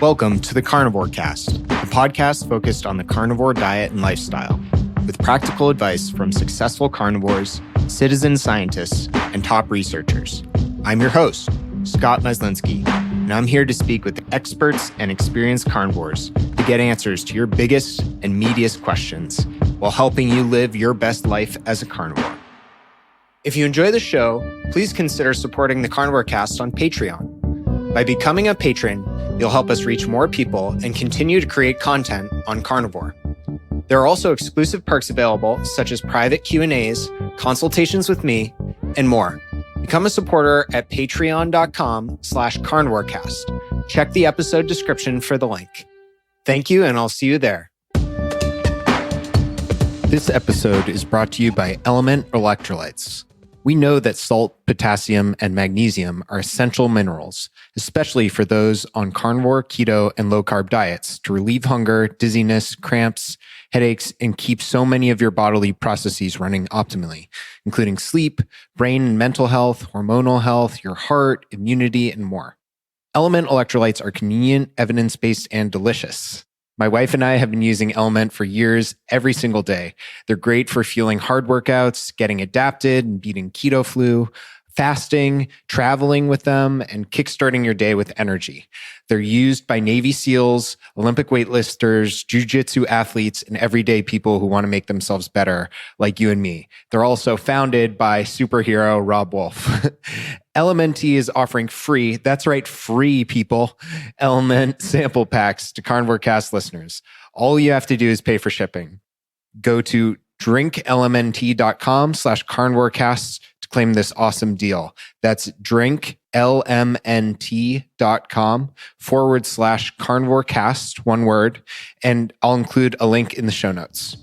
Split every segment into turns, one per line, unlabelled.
Welcome to the Carnivore Cast, a podcast focused on the carnivore diet and lifestyle, with practical advice from successful carnivores, citizen scientists, and top researchers. I'm your host, Scott Myslinski, and I'm here to speak with experts and experienced carnivores to get answers to your biggest and meatiest questions while helping you live your best life as a carnivore. If you enjoy the show, please consider supporting the Carnivore Cast on Patreon. By becoming a patron, you'll help us reach more people and continue to create content on carnivore. There are also exclusive perks available, such as private Q&As, consultations with me, and more. Become a supporter at patreon.com/carnivorecast. Check the episode description for the link. Thank you, and I'll see you there. This episode is brought to you by Electrolytes. We know that salt, potassium, and magnesium are essential minerals, especially for those on carnivore, keto, and low-carb diets to relieve hunger, dizziness, cramps, headaches, and keep so many of your bodily processes running optimally, including sleep, brain and mental health, hormonal health, your heart, immunity, and more. Electrolytes are convenient, evidence-based, and delicious. My wife and I have been using LMNT for years, every single day. They're great for fueling hard workouts, getting adapted and beating keto flu, fasting, traveling with them, and kickstarting your day with energy. They're used by Navy SEALs, Olympic weightlifters, jiu-jitsu athletes, and everyday people who want to make themselves better, like you and me. They're also founded by superhero Rob Wolf. LMNT is offering free, that's right, free people, LMNT sample packs to Carnivore Cast listeners. All you have to do is pay for shipping. Go to drinklmnt.com/carnivorecast to claim this awesome deal. That's drinklmnt.com/carnivorecast, one word, and I'll include a link in the show notes.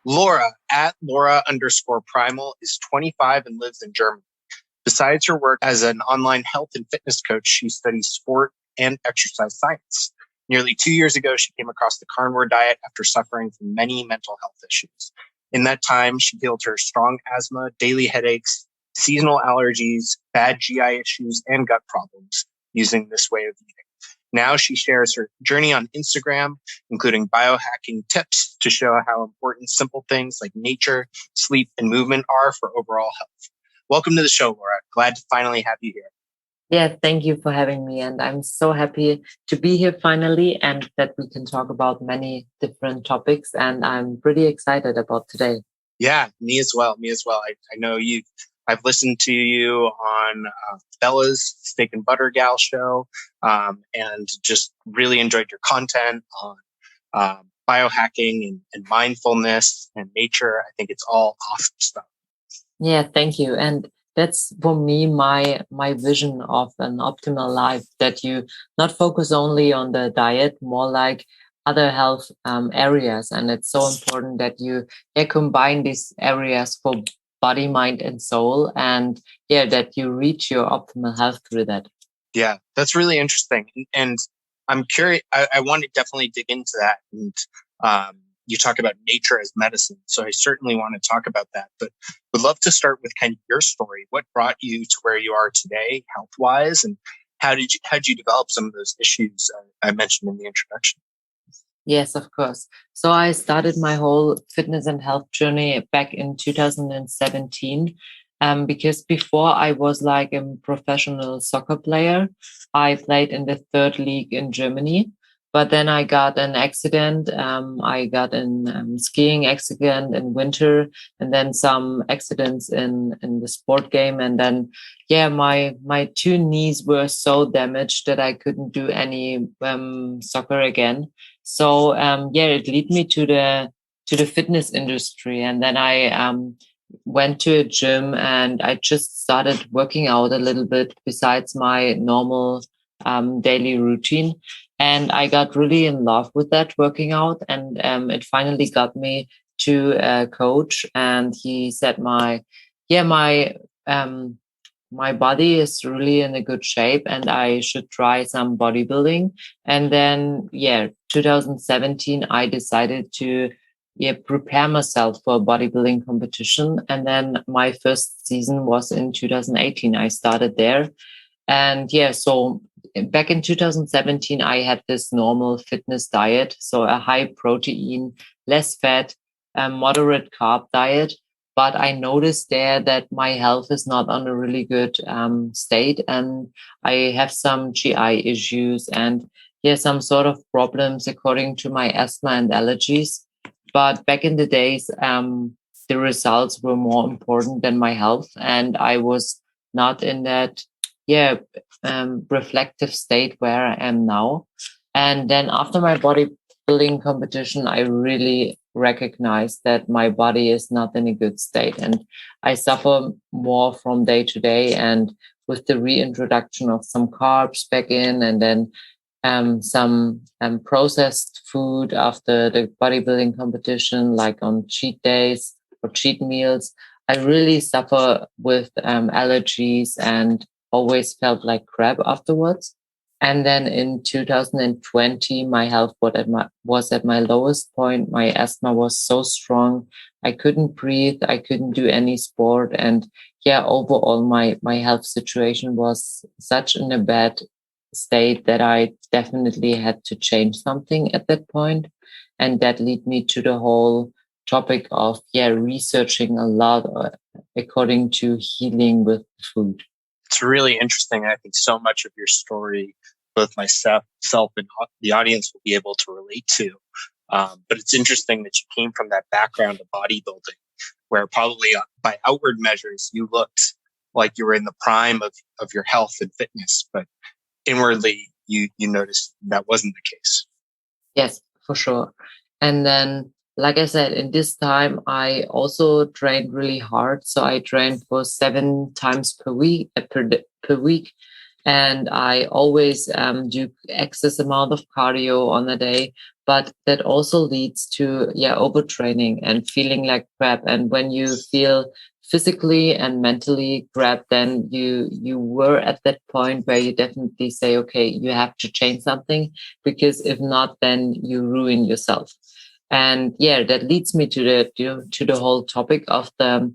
Laura at Laura_primal is 25 and lives in Germany. Besides her work as an online health and fitness coach, she studies sport and exercise science. Nearly 2 years ago, she came across the carnivore diet after suffering from many mental health issues. In that time, she healed her strong asthma, daily headaches, seasonal allergies, bad GI issues, and gut problems using this way of eating. Now she shares her journey on Instagram, including biohacking tips to show how important simple things like nature, sleep, and movement are for overall health. Welcome to the show, Laura. Glad to finally have you here.
Yeah, thank you for having me. And I'm so happy to be here finally and that we can talk about many different topics. And I'm pretty excited about today.
Yeah, me as well. I know I've listened to you on Bella's Steak and Butter Gal show and just really enjoyed your content on biohacking and mindfulness and nature. I think it's all awesome stuff.
Yeah, thank you. And that's for me, my vision of an optimal life, that you not focus only on the diet, more like other health areas. And it's so important that you combine these areas for body, mind, and soul. And that you reach your optimal health through that.
Yeah, that's really interesting. And I'm curious, I want to definitely dig into that. And you talk about nature as medicine. So I certainly want to talk about that, but would love to start with kind of your story. What brought you to where you are today, health-wise, and how did you develop some of those issues I mentioned in the introduction?
Yes, of course. So I started my whole fitness and health journey back in 2017. Because before I was like a professional soccer player. I played in the third league in Germany. But then I got an accident. I got an skiing accident in winter, and then some accidents in the sport game. And then, my two knees were so damaged that I couldn't do any soccer again. So it led me to the fitness industry, and then I went to a gym and I just started working out a little bit besides my normal daily routine. And I got really in love with that working out. And it finally got me to a coach. And he said my body is really in a good shape and I should try some bodybuilding. And then, 2017, I decided to prepare myself for a bodybuilding competition. And then my first season was in 2018. I started there. And so back in 2017, I had this normal fitness diet. So a high protein, less fat, moderate carb diet. But I noticed there that my health is not on a really good state. And I have some GI issues and some sort of problems according to my asthma and allergies. But back in the days, the results were more important than my health. And I was not in that, reflective state where I am now. And then after my bodybuilding competition, I really recognized that my body is not in a good state. And I suffer more from day to day. And with the reintroduction of some carbs back in, and then some processed food after the bodybuilding competition, like on cheat days or cheat meals, I really suffer with allergies and always felt like crap afterwards. And then in 2020, my health was at my lowest point. My asthma was so strong. I couldn't breathe. I couldn't do any sport. And overall, my health situation was such in a bad state that I definitely had to change something at that point. And that led me to the whole topic of researching a lot according to healing with food.
It's really interesting. I think so much of your story, both myself and the audience will be able to relate to. But it's interesting that you came from that background of bodybuilding, where probably by outward measures, you looked like you were in the prime of your health and fitness, but inwardly, you noticed that wasn't the case.
Yes, for sure. And then, like I said, in this time, I also trained really hard. So I trained for 7 times per week, and I always do excess amount of cardio on a day. But that also leads to overtraining and feeling like crap. And when you feel physically and mentally crap, then you were at that point where you definitely say, okay, you have to change something, because if not, then you ruin yourself. And that leads me to the whole topic of the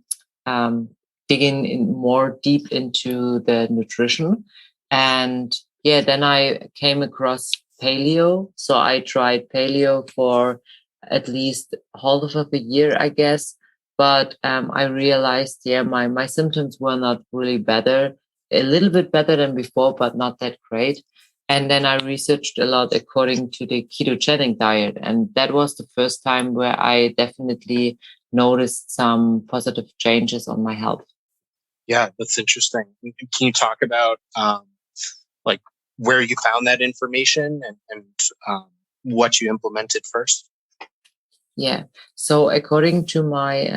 digging in more deep into the nutrition. And then I came across paleo. So I tried paleo for at least half of a year, I guess. But I realized, my symptoms were not really better, a little bit better than before, but not that great. And then I researched a lot according to the ketogenic diet. And that was the first time where I definitely noticed some positive changes on my health.
Yeah, that's interesting. Can you talk about like where you found that information and what you implemented first?
Yeah. So according to my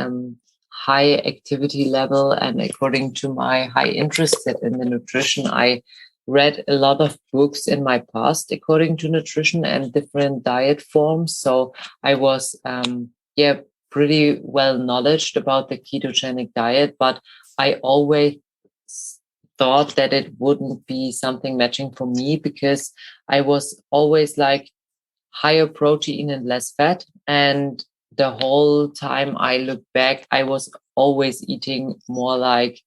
high activity level and according to my high interest in the nutrition, I read a lot of books in my past according to nutrition and different diet forms. So I was, pretty well knowledgeable about the ketogenic diet, but I always thought that it wouldn't be something matching for me, because I was always like higher protein and less fat. And the whole time I look back, I was always eating more like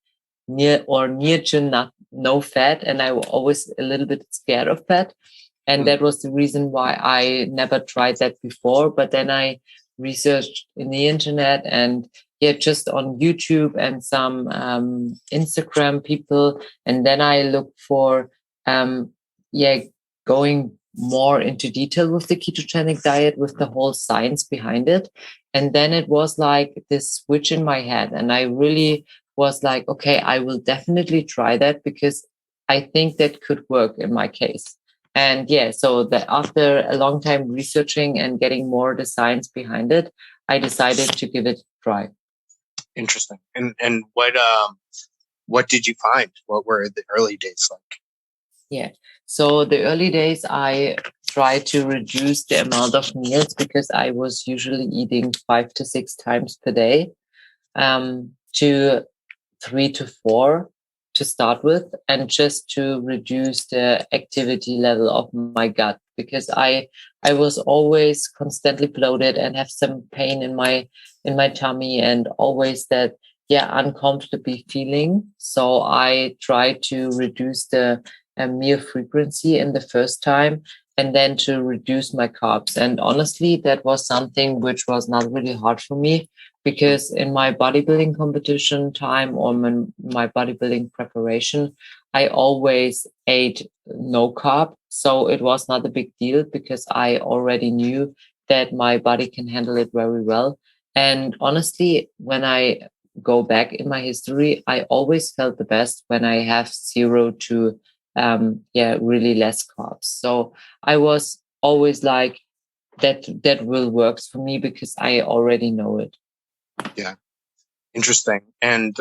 near to no fat. And I was always a little bit scared of fat. And that was the reason why I never tried that before. But then I researched in the internet and just on YouTube and some Instagram people. And then I looked for, going more into detail with the ketogenic diet, with the whole science behind it. And then it was like this switch in my head. And I really was like, okay, I will definitely try that, because I think that could work in my case. And so that after a long time researching and getting more the science behind it, I decided to give it a try.
Interesting. And what did you find? What were the early days like?
So the early days, I tried to reduce the amount of meals, because I was usually eating 5 to 6 times per day, to 3 to 4 to start with, and just to reduce the activity level of my gut, because I was always constantly bloated and have some pain in my tummy, and always that uncomfortable feeling. So I tried to reduce the a mere frequency in the first time, and then to reduce my carbs. And honestly, that was something which was not really hard for me, because in my bodybuilding competition time or my bodybuilding preparation, I always ate no carb. So it was not a big deal because I already knew that my body can handle it very well. And honestly, when I go back in my history, I always felt the best when I have 0 to really less carbs. So I was always like, that will works for me because I already know it.
Yeah. Interesting. And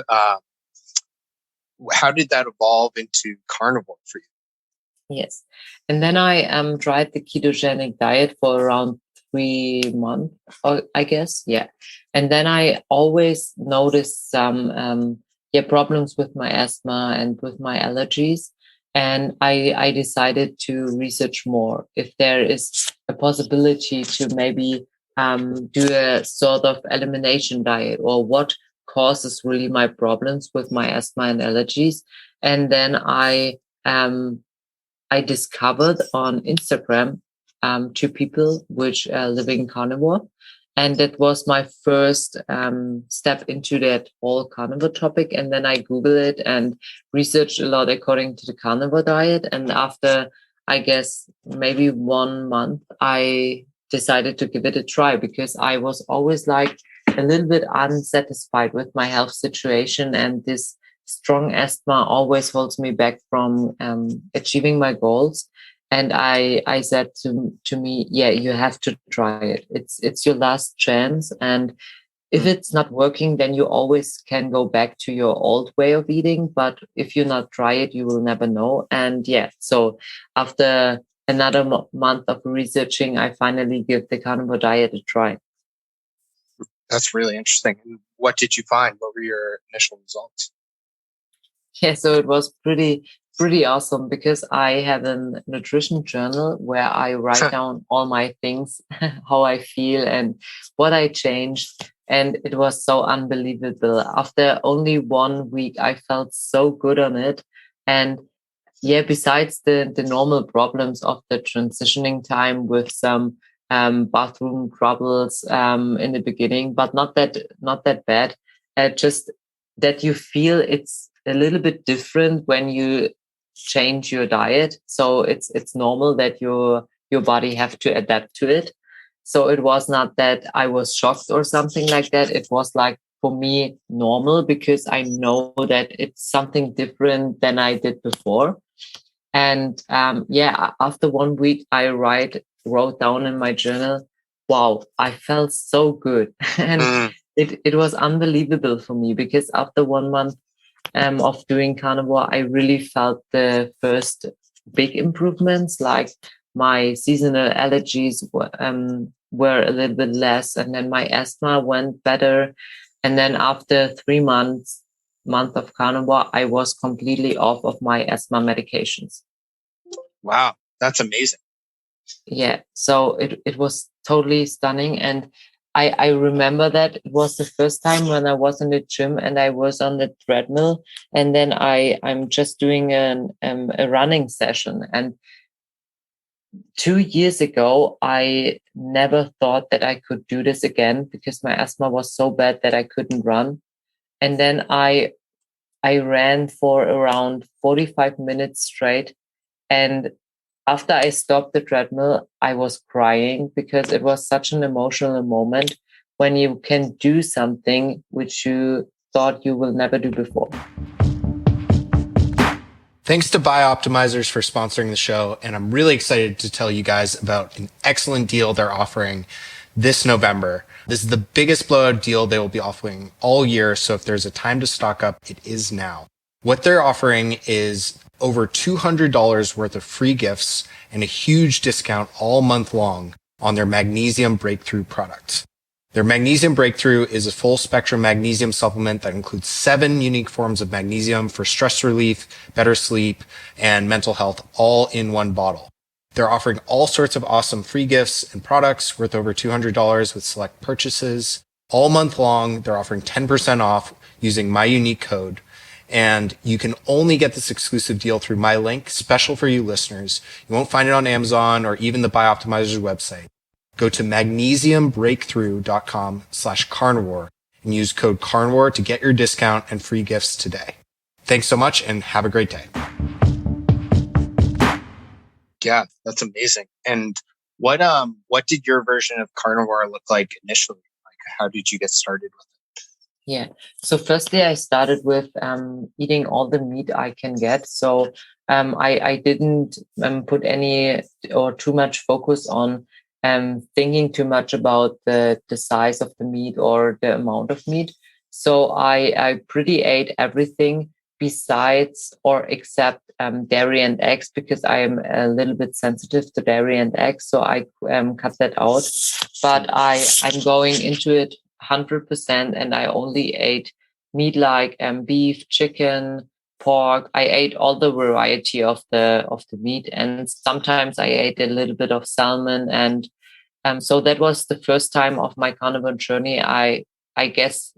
how did that evolve into carnivore for you?
Yes. And then I tried the ketogenic diet for around 3 months, I guess. Yeah. And then I always noticed some problems with my asthma and with my allergies. And I decided to research more if there is a possibility to maybe do a sort of elimination diet, or what causes really my problems with my asthma and allergies. And then I discovered on Instagram 2 people which are living carnivore. And that was my first step into that whole carnivore topic. And then I Googled it and researched a lot according to the carnivore diet. And after, I guess, maybe 1 month, I decided to give it a try, because I was always like a little bit unsatisfied with my health situation. And this strong asthma always holds me back from achieving my goals. And I said to me, yeah, you have to try it. It's your last chance. And if it's not working, then you always can go back to your old way of eating. But if you not try it, you will never know. And yeah, so after another month of researching, I finally give the carnivore diet a try.
That's really interesting. And what did you find? What were your initial results?
Yeah, so it was pretty awesome, because I have a nutrition journal where I write down all my things, how I feel and what I changed. And it was so unbelievable. After only 1 week, I felt so good on it. And yeah, besides the normal problems of the transitioning time with some bathroom troubles in the beginning, but not that bad. Just that you feel it's a little bit different when you change your diet. So it's normal that your body have to adapt to it. So it was not that I was shocked or something like that. It was like, for me, normal, because I know that it's something different than I did before. And after 1 week, I wrote down in my journal, wow, I felt so good. And it was unbelievable for me, because after 1 month of doing carnivore, I really felt the first big improvements, like my seasonal allergies were a little bit less, and then my asthma went better. And then after 3 months of carnivore, I was completely off of my asthma medications.
Wow, that's amazing.
Yeah, so it was totally stunning. And I remember that it was the first time when I was in the gym and I was on the treadmill, and then I'm just doing a running session. And 2 years ago, I never thought that I could do this again, because my asthma was so bad that I couldn't run. And then I ran for around 45 minutes straight. And after I stopped the treadmill, I was crying, because it was such an emotional moment when you can do something which you thought you will never do before.
Thanks to Bioptimizers for sponsoring the show, and I'm really excited to tell you guys about an excellent deal they're offering this November. This is the biggest blowout deal they will be offering all year, so if there's a time to stock up, it is now. What they're offering is over $200 worth of free gifts and a huge discount all month long on their Magnesium Breakthrough product. Their Magnesium Breakthrough is a full spectrum magnesium supplement that includes 7 unique forms of magnesium for stress relief, better sleep, and mental health, all in one bottle. They're offering all sorts of awesome free gifts and products worth over $200 with select purchases. All month long, they're offering 10% off using my unique code. And you can only get this exclusive deal through my link, special for you listeners. You won't find it on Amazon or even the Bioptimizer's website. Go to magnesiumbreakthrough.com/carnivore and use code carnivore to get your discount and free gifts today. Thanks so much and have a great day.
Yeah, that's amazing. And what did your version of carnivore look like initially? Like, how did you get started with it?
Yeah. So firstly, I started with eating all the meat I can get. So I didn't put any or too much focus on thinking too much about the size of the meat or the amount of meat. So I pretty ate everything besides or except dairy and eggs, because I am a little bit sensitive to dairy and eggs. So I cut that out. But I'm going into it 100%, and I only ate meat like beef, chicken, pork. I ate all the variety of the meat, and sometimes I ate a little bit of salmon. And so that was the first time of my carnivore journey. I guess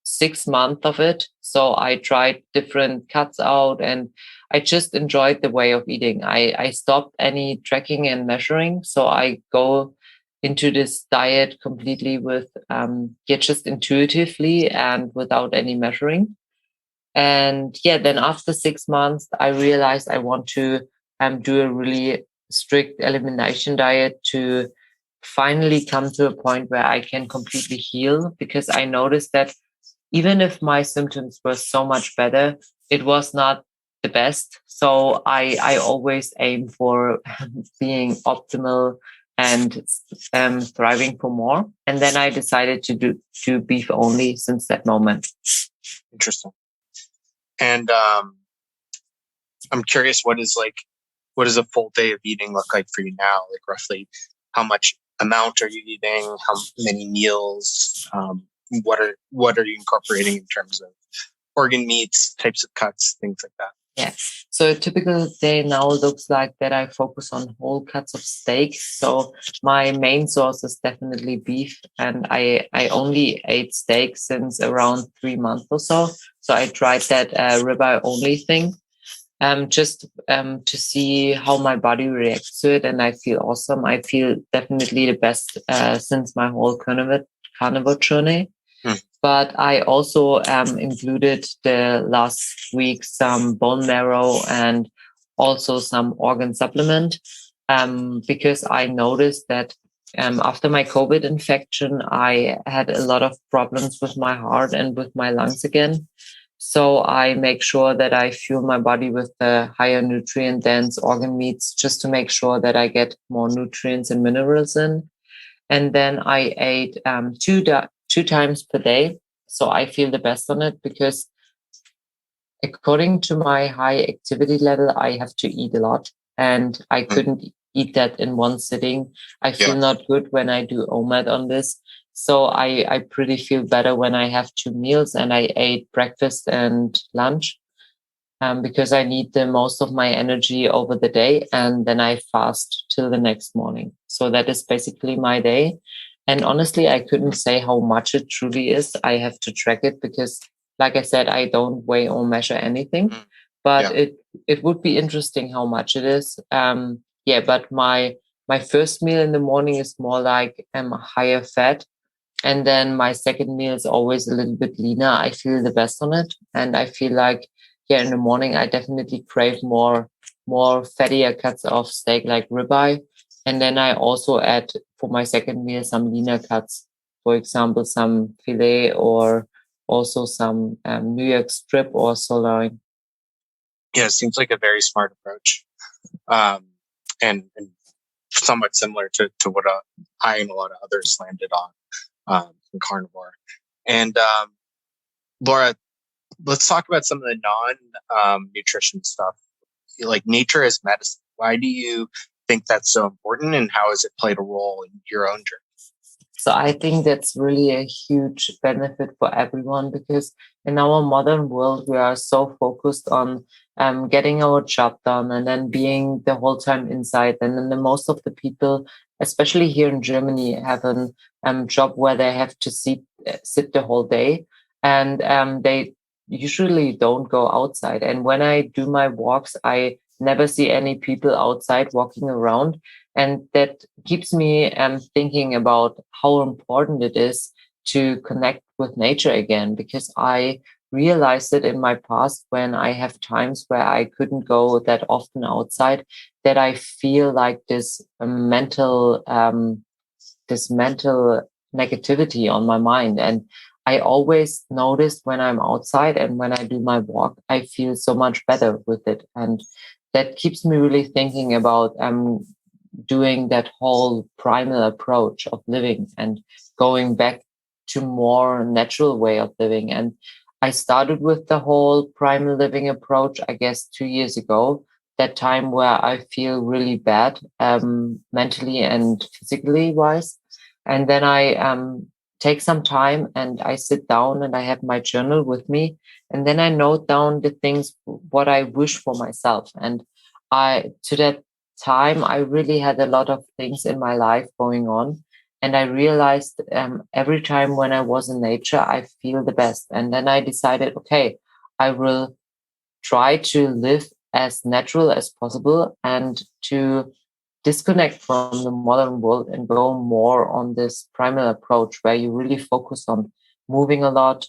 6 months of it. So I tried different cuts out, and I just enjoyed the way of eating. I stopped any tracking and measuring. So I go into this diet completely with just intuitively and without any measuring. And then after 6 months, I realized I want to do a really strict elimination diet to finally come to a point where I can completely heal, because I noticed that even if my symptoms were so much better, it was not the best. So I always aim for being optimal and thriving for more. And then I decided to do beef only since that moment.
Interesting. And I'm curious, what does a full day of eating look like for you now? Like, roughly, how much amount are you eating? How many meals? What are you incorporating in terms of organ meats, types of cuts, things like that?
Yeah. So a typical day now looks like that I focus on whole cuts of steak. So my main source is definitely beef, and I only ate steak since around 3 months or so. So I tried that ribeye only thing, just to see how my body reacts to it, and I feel awesome. I feel definitely the best since my whole carnivore journey. But I also included the last week some bone marrow and also some organ supplement, because I noticed that after my COVID infection, I had a lot of problems with my heart and with my lungs again. So I make sure that I fuel my body with the higher nutrient dense organ meats, just to make sure that I get more nutrients and minerals in. And then I ate two times per day. So I feel the best on it, because according to my high activity level, I have to eat a lot, and I couldn't eat that in one sitting. I feel not good when I do OMAD on this. So I pretty feel better when I have 2 meals and I ate breakfast and lunch, because I need the most of my energy over the day, and then I fast till the next morning. So that is basically my day. And honestly, I couldn't say how much it truly is. I have to track it because, like I said, I don't weigh or measure anything. But it would be interesting how much it is. But my first meal in the morning is more like higher fat. And then my second meal is always a little bit leaner. I feel the best on it. And I feel like, in the morning, I definitely crave more fattier cuts of steak like ribeye. And then I also add for my second meal some leaner cuts, for example, some filet or also some New York strip or sirloin.
Yeah, it seems like a very smart approach, and somewhat similar to what I and a lot of others landed on in carnivore. And Laura, let's talk about some of the non-nutrition stuff, like nature as medicine. Why do you think that's so important, and how has it played a role in your own journey?
So I think that's really a huge benefit for everyone, because in our modern world, we are so focused on getting our job done and then being the whole time inside. And then most of the people, especially here in Germany, have a job where they have to sit the whole day, and usually don't go outside. And when I do my walks, I never see any people outside walking around. And that keeps me thinking about how important it is to connect with nature again, because I realized it in my past when I have times where I couldn't go that often outside, that I feel like this mental negativity on my mind. And I always notice when I'm outside and when I do my walk, I feel so much better with it. And that keeps me really thinking about doing that whole primal approach of living and going back to more natural way of living. And I started with the whole primal living approach, I guess, 2 years ago, that time where I feel really bad, mentally and physically wise. And then I take some time and I sit down and I have my journal with me. And then I note down the things, what I wish for myself. And to that time, I really had a lot of things in my life going on. And I realized every time when I was in nature, I feel the best. And then I decided, okay, I will try to live as natural as possible and to disconnect from the modern world and go more on this primal approach where you really focus on moving a lot,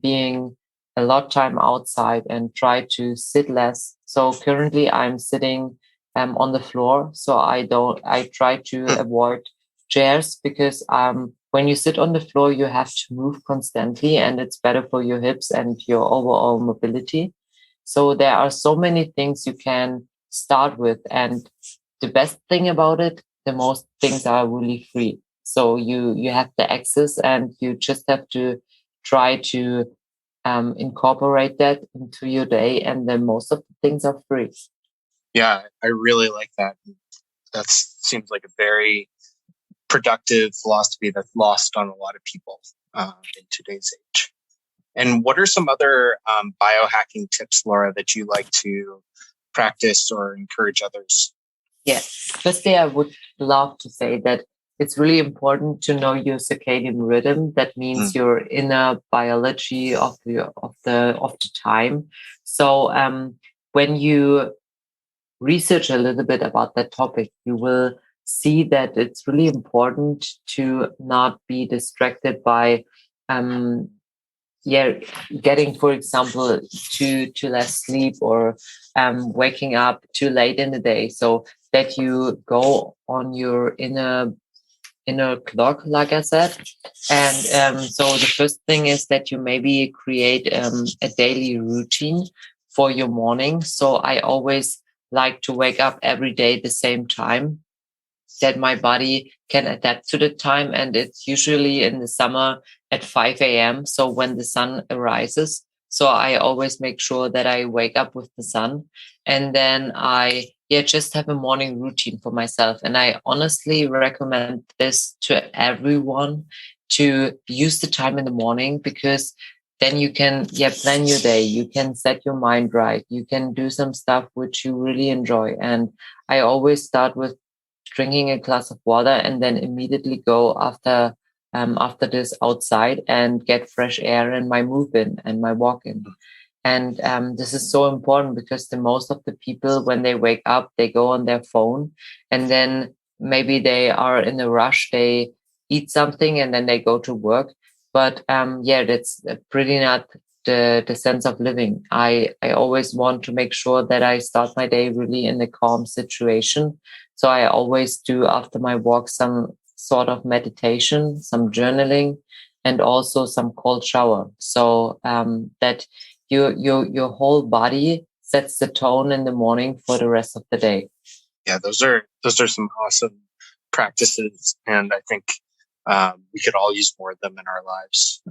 being a lot time outside and try to sit less. So currently I'm sitting on the floor. So I try to avoid chairs because when you sit on the floor, you have to move constantly and it's better for your hips and your overall mobility. So there are so many things you can start with. And the best thing about it, the most things are really free. So you have the access and you just have to try to incorporate that into your day. And then most of the things are free.
Yeah, I really like that. That seems like a very productive philosophy that's lost on a lot of people in today's age. And what are some other biohacking tips, Laura, that you like to practice or encourage others?
Yeah, firstly, I would love to say that it's really important to know your circadian rhythm. That means your inner biology of the time. So when you research a little bit about that topic, you will see that it's really important to not be distracted by getting, for example, too less sleep or waking up too late in the day, so that you go on your inner clock, like I said. And so the first thing is that you maybe create a daily routine for your morning. So I always like to wake up every day the same time, that my body can adapt to the time. And it's usually in the summer at 5 a.m. So when the sun arises. So I always make sure that I wake up with the sun. And then I just have a morning routine for myself. And I honestly recommend this to everyone, to use the time in the morning, because then you can plan your day. You can set your mind right. You can do some stuff which you really enjoy. And I always start with drinking a glass of water and then immediately go after this outside and get fresh air in my move in and my walk in. And this is so important because the most of the people, when they wake up, they go on their phone and then maybe they are in a rush. They eat something and then they go to work. But that's pretty not the sense of living. I always want to make sure that I start my day really in a calm situation. So I always do after my walk some sort of meditation, some journaling, and also some cold shower. So that your whole body sets the tone in the morning for the rest of the day.
Yeah, those are some awesome practices, and I think we could all use more of them in our lives.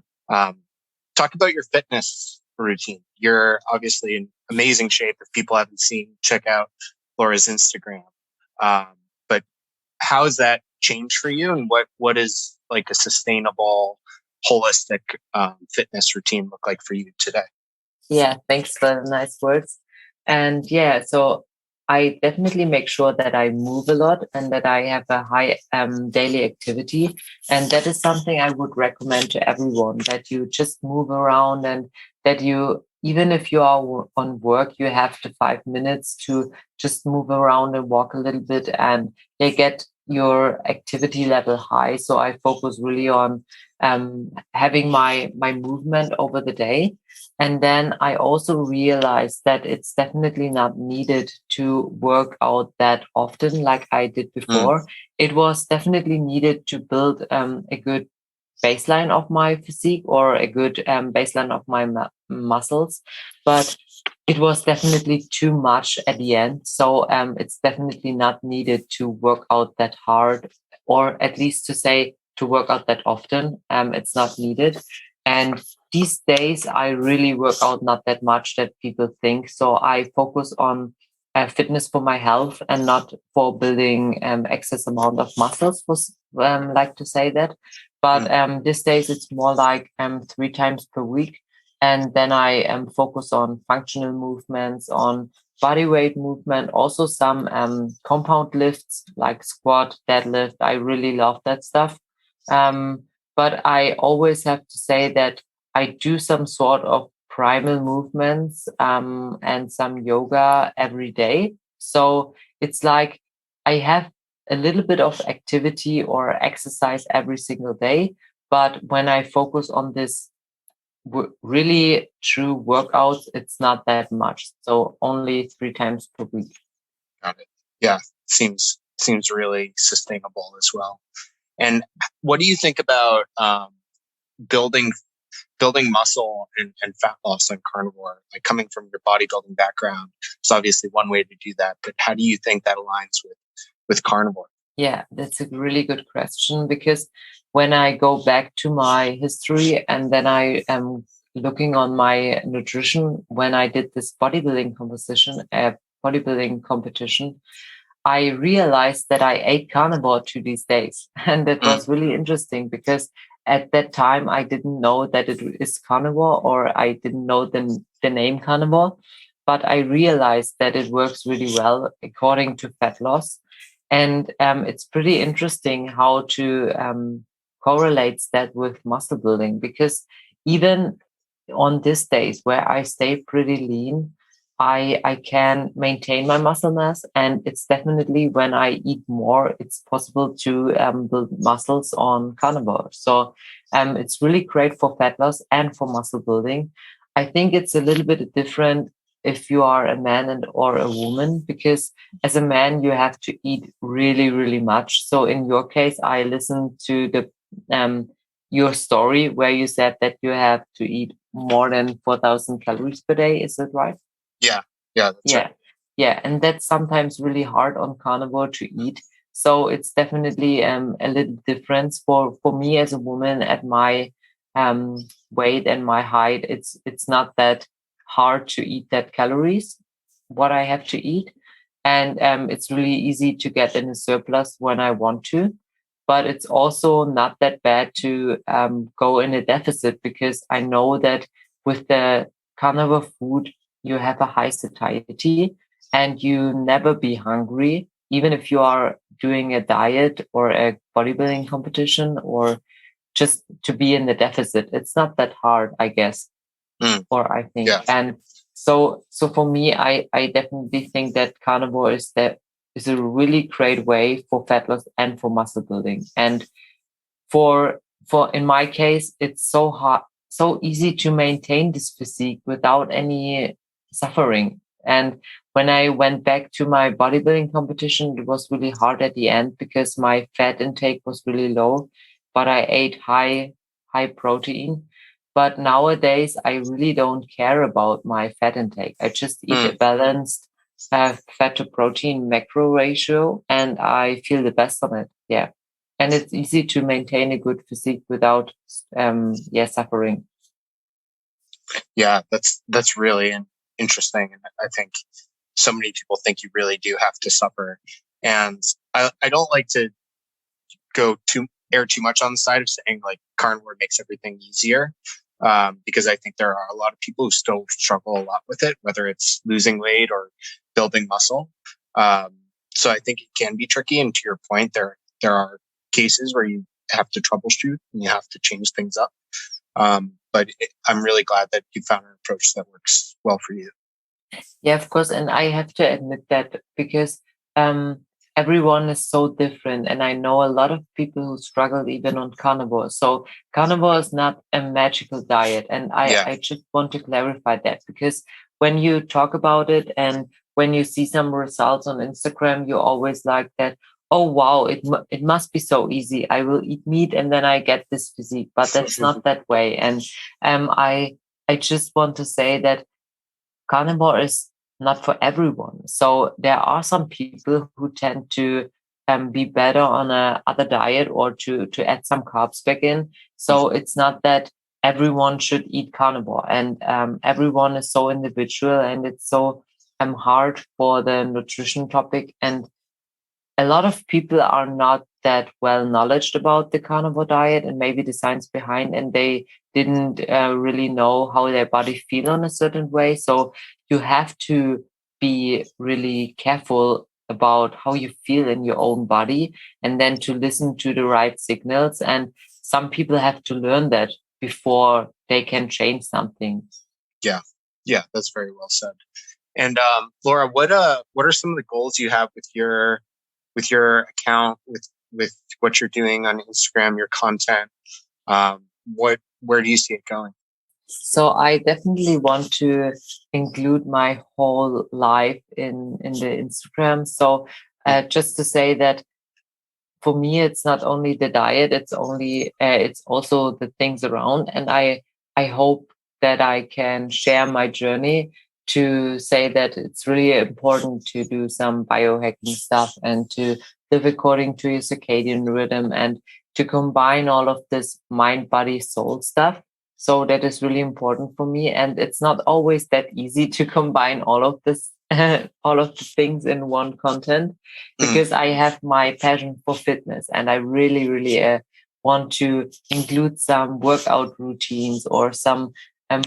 Talk about your fitness routine. You're obviously in amazing shape. If people haven't seen, check out Laura's Instagram. But how has that changed for you, and what is like a sustainable, holistic fitness routine look like for you today?
Yeah, thanks for the nice words. And so I definitely make sure that I move a lot and that I have a high daily activity. And that is something I would recommend to everyone, that you just move around and that you even if you are on work, you have the 5 minutes to just move around and walk a little bit and get your activity level high. So I focus really on having my movement over the day. And then I also realized that it's definitely not needed to work out that often like I did before. It was definitely needed to build a good baseline of my physique or a good baseline of my muscles, but it was definitely too much at the end. So it's definitely not needed to work out that hard, or at least to say to work out that often. It's not needed. And these days, I really work out not that much that people think. So I focus on fitness for my health and not for building excess amount of muscles, was like to say that. But these days, it's more like 3 times per week. And then I focus on functional movements, on body weight movement, also some compound lifts like squat, deadlift. I really love that stuff. But I always have to say that I do some sort of primal movements and some yoga every day. So it's like I have a little bit of activity or exercise every single day. But when I focus on this really true workouts, it's not that much. So only 3 times per week.
Got it. Yeah, seems really sustainable as well. And what do you think about building muscle and fat loss on carnivore? Like, coming from your bodybuilding background, it's obviously one way to do that. But how do you think that aligns with carnivore?
Yeah, that's a really good question, because when I go back to my history and then I am looking on my nutrition when I did this bodybuilding competition, I realized that I ate carnivore to these days. And that was really interesting, because at that time I didn't know that it is carnivore, or I didn't know the name carnivore, but I realized that it works really well according to fat loss. And it's pretty interesting how to correlate that with muscle building, because even on these days where I stay pretty lean, I can maintain my muscle mass. And it's definitely when I eat more, it's possible to build muscles on carnivore. So it's really great for fat loss and for muscle building. I think it's a little bit different if you are a man or a woman, because as a man, you have to eat really, really much. So in your case, I listened to your story where you said that you have to eat more than 4,000 calories per day. Is that right?
Yeah, that's right.
Yeah. And that's sometimes really hard on carnivore to eat. So it's definitely a little difference for me as a woman at my weight and my height. It's not that hard to eat that calories, what I have to eat. And it's really easy to get in a surplus when I want to. But it's also not that bad to go in a deficit, because I know that with the carnivore food, you have a high satiety and you never be hungry, even if you are doing a diet or a bodybuilding competition, or just to be in the deficit. It's not that hard, I guess. Or I think.
Yeah.
And so for me, I definitely think that carnivore is a really great way for fat loss and for muscle building. And for in my case, it's so hard, so easy to maintain this physique without any suffering. And when I went back to my bodybuilding competition, it was really hard at the end, because my fat intake was really low, but I ate high protein. But nowadays, I really don't care about my fat intake. I just eat a balanced fat to protein macro ratio, and I feel the best on it. Yeah. And it's easy to maintain a good physique without suffering.
Yeah, that's really interesting. And I think so many people think you really do have to suffer. And I don't like to err too much on the side of saying like carnivore makes everything easier. Because I think there are a lot of people who still struggle a lot with it, whether it's losing weight or building muscle. So I think it can be tricky. And to your point, there are cases where you have to troubleshoot and you have to change things up. I'm really glad that you found an approach that works well for you.
Yeah, of course. And I have to admit that because everyone is so different. And I know a lot of people who struggle even on carnivore. So carnivore is not a magical diet. And I just want to clarify that, because when you talk about it and when you see some results on Instagram, you always like that, oh, wow, it must be so easy. I will eat meat and then I get this physique. But that's not that way. And I just want to say that carnivore is not for everyone. So there are some people who tend to be better on a other diet or to add some carbs back in. So it's not that everyone should eat carnivore, and everyone is so individual, and it's so hard for the nutrition topic. And a lot of people are not that well knowledge about the carnivore diet and maybe the science behind, and they didn't really know how their body feel on a certain way. So you have to be really careful about how you feel in your own body, and then to listen to the right signals. And some people have to learn that before they can change something.
Yeah, that's very well said. And Laura, what are some of the goals you have with your account, with what you're doing on Instagram, your content? Where do you see it going?
So I definitely want to include my whole life in the Instagram. So just to say that for me, it's not only the diet, it's also the things around. And I hope that I can share my journey to say that it's really important to do some biohacking stuff and to live according to your circadian rhythm and to combine all of this mind, body, soul stuff. So that is really important for me. And it's not always that easy to combine all of this, all of the things in one content, because I have my passion for fitness and I really, really want to include some workout routines or some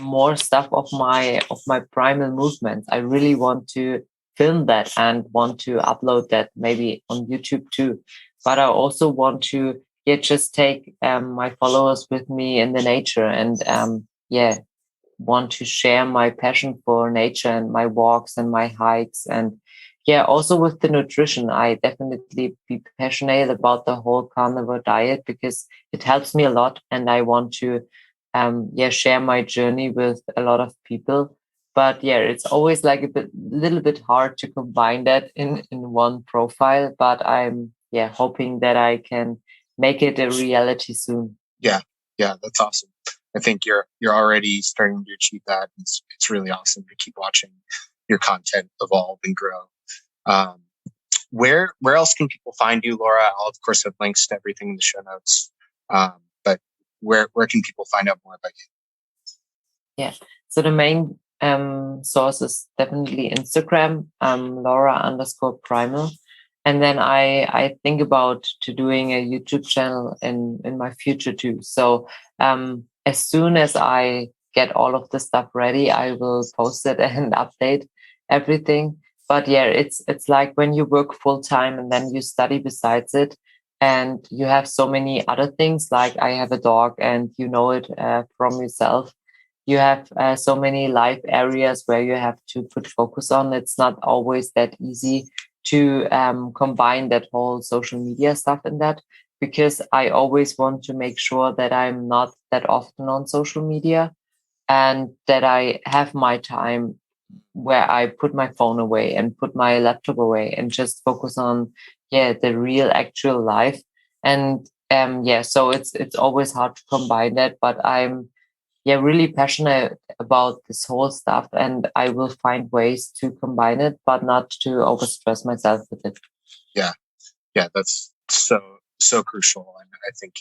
more stuff of my primal movements. I really want to film that and want to upload that maybe on YouTube too. But I also want to just take my followers with me in the nature and want to share my passion for nature and my walks and my hikes. And also with the nutrition, I definitely be passionate about the whole carnivore diet because it helps me a lot. And I want to share my journey with a lot of people. But it's always like little bit hard to combine that in one profile. But I'm hoping that I can make it a reality soon.
Yeah, that's awesome. I think you're already starting to achieve that. It's really awesome to keep watching your content evolve and grow. Where else can people find you, Laura? I'll of course have links to everything in the show notes. But where can people find out more about you?
Yeah. So the main source is definitely Instagram, Laura_primal. And then I think about to doing a YouTube channel in my future too. So as soon as I get all of the stuff ready, I will post it and update everything. But it's like when you work full time and then you study besides it, and you have so many other things. Like I have a dog, and you know it from yourself. You have so many life areas where you have to put focus on. It's not always that easy to combine that whole social media stuff in that, because I always want to make sure that I'm not that often on social media and that I have my time where I put my phone away and put my laptop away and just focus on the real actual life. And so it's always hard to combine that, but I'm really passionate about this whole stuff, and I will find ways to combine it, but not to overstress myself with it.
Yeah, that's so crucial, and I think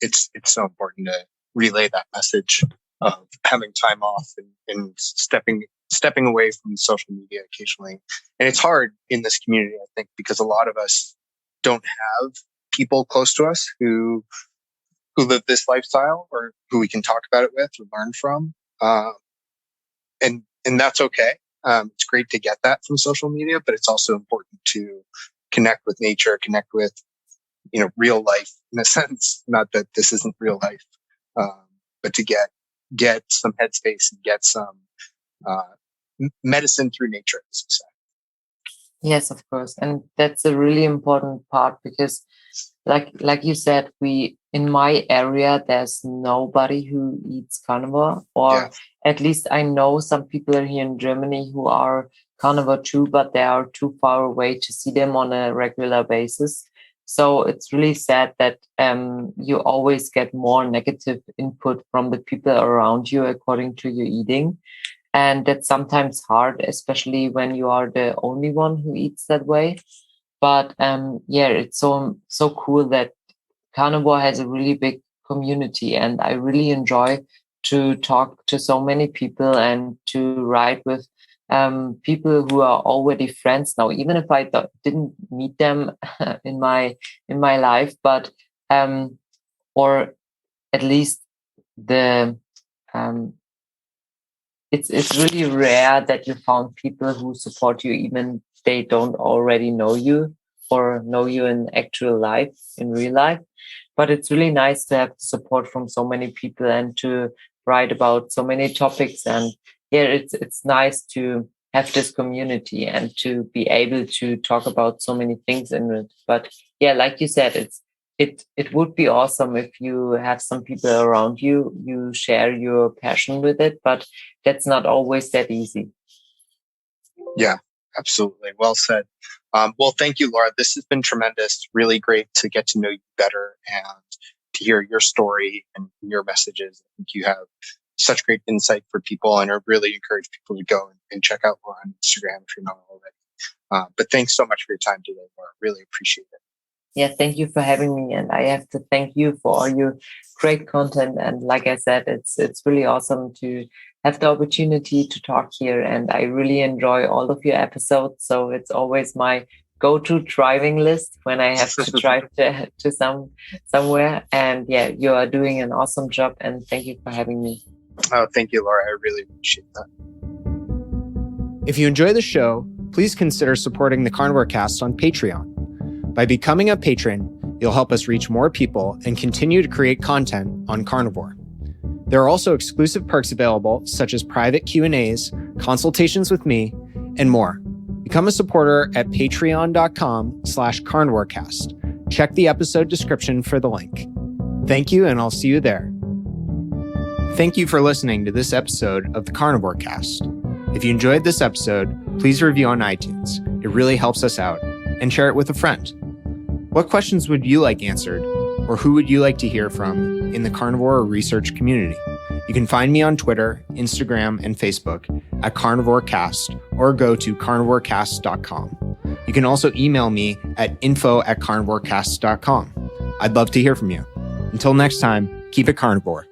it's so important to relay that message of having time off and stepping away from social media occasionally. And it's hard in this community, I think, because a lot of us don't have people close to us who live this lifestyle or who we can talk about it with or learn from. And that's okay. It's great to get that from social media, but it's also important to connect with nature, connect with, real life in a sense, not that this isn't real life. but to get some headspace and get some medicine through nature, as you said.
Yes, of course. And that's a really important part because like you said, in my area, there's nobody who eats carnivore, or at least I know some people here in Germany who are carnivore too, but they are too far away to see them on a regular basis. So it's really sad that you always get more negative input from the people around you according to your eating. And that's sometimes hard, especially when you are the only one who eats that way. But it's so cool that carnivore has a really big community, and I really enjoy to talk to so many people and to write with people who are already friends now, even if I didn't meet them in my life, but or at least the it's really rare that you found people who support you even they don't already know you or know you in actual life, in real life. But it's really nice to have support from so many people and to write about so many topics. And it's nice to have this community and to be able to talk about so many things in it. But like you said, it would be awesome if you have some people around you, you share your passion with it, but that's not always that easy.
Yeah, absolutely. Well said. Well, thank you, Laura. This has been tremendous. Really great to get to know you better and to hear your story and your messages. I think you have such great insight for people, and I really encourage people to go and check out Laura on Instagram if you're not already. But thanks so much for your time today, Laura. Really appreciate it.
Yeah, thank you for having me. And I have to thank you for all your great content. And like I said, it's really awesome to have the opportunity to talk here. And I really enjoy all of your episodes. So it's always my go-to driving list when I have to drive to somewhere. And you are doing an awesome job. And thank you for having me.
Oh, thank you, Laura. I really appreciate that.
If you enjoy the show, please consider supporting the Carnivore Cast on Patreon. By becoming a patron, you'll help us reach more people and continue to create content on carnivore. There are also exclusive perks available, such as private Q&As, consultations with me, and more. Become a supporter at patreon.com/carnivorecast. Check the episode description for the link. Thank you, and I'll see you there. Thank you for listening to this episode of the Carnivore Cast. If you enjoyed this episode, please review on iTunes. It really helps us out. And share it with a friend. What questions would you like answered, or who would you like to hear from in the carnivore research community? You can find me on Twitter, Instagram, and Facebook at Carnivore Cast, or go to carnivorecast.com. You can also email me at info@carnivorecast.com. I'd love to hear from you. Until next time, keep it carnivore.